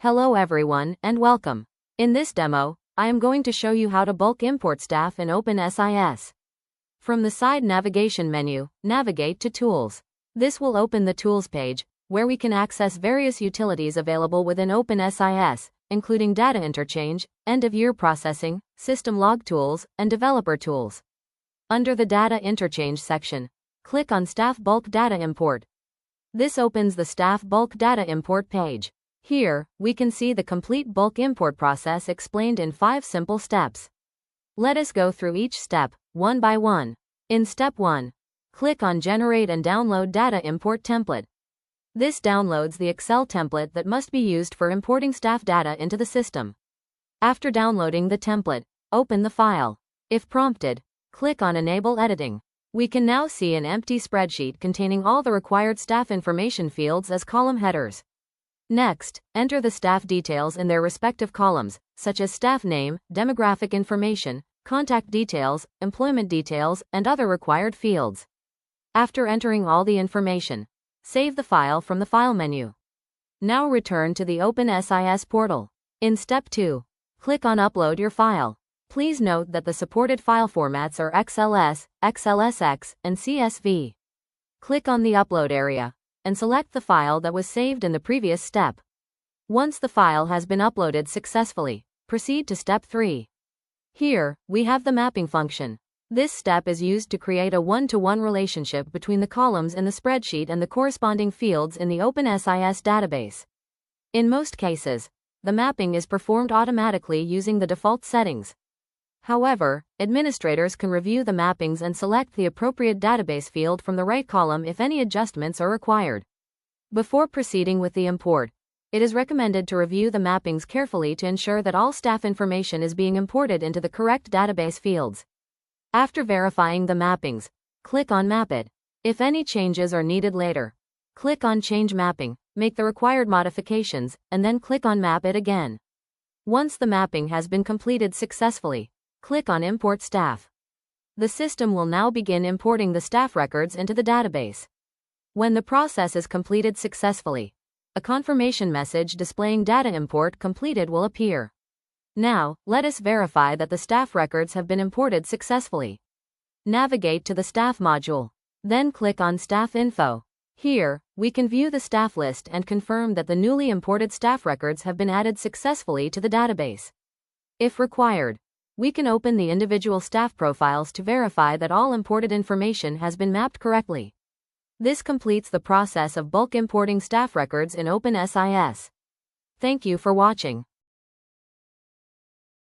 Hello everyone and welcome. In this demo, I am going to show you how to bulk import staff in openSIS. From the side navigation menu, navigate to Tools. This will open the Tools page, where we can access various utilities available within openSIS, including data interchange, end-of-year processing, system log tools, and developer tools. Under the Data Interchange section, click on Staff Bulk Data Import. This opens the Staff Bulk Data Import page. Here, we can see the complete bulk import process explained in 5 simple steps. Let us go through each step, one by one. In step 1, click on Generate and Download Data Import Template. This downloads the Excel template that must be used for importing staff data into the system. After downloading the template, open the file. If prompted, click on Enable Editing. We can now see an empty spreadsheet containing all the required staff information fields as column headers. Next, enter the staff details in their respective columns, such as staff name, demographic information, contact details, employment details, and other required fields. After entering all the information, save the file from the File menu. Now return to the openSIS portal. In step 2, click on Upload your file. Please note that the supported file formats are XLS, XLSX, and CSV. Click on the Upload area and select the file that was saved in the previous step. Once the file has been uploaded successfully, proceed to step 3. Here, we have the mapping function. This step is used to create a one-to-one relationship between the columns in the spreadsheet and the corresponding fields in the openSIS database. In most cases, the mapping is performed automatically using the default settings. However, administrators can review the mappings and select the appropriate database field from the right column if any adjustments are required. Before proceeding with the import, it is recommended to review the mappings carefully to ensure that all staff information is being imported into the correct database fields. After verifying the mappings, click on Map It. If any changes are needed later, click on Change Mapping, make the required modifications, and then click on Map It again. Once the mapping has been completed successfully, click on Import Staff. The system will now begin importing the staff records into the database. When the process is completed successfully, a confirmation message displaying data import completed will appear. Now, let us verify that the staff records have been imported successfully. Navigate to the Staff module. Then click on Staff Info. Here, we can view the staff list and confirm that the newly imported staff records have been added successfully to the database. If required, we can open the individual staff profiles to verify that all imported information has been mapped correctly. This completes the process of bulk importing staff records in openSIS. Thank you for watching.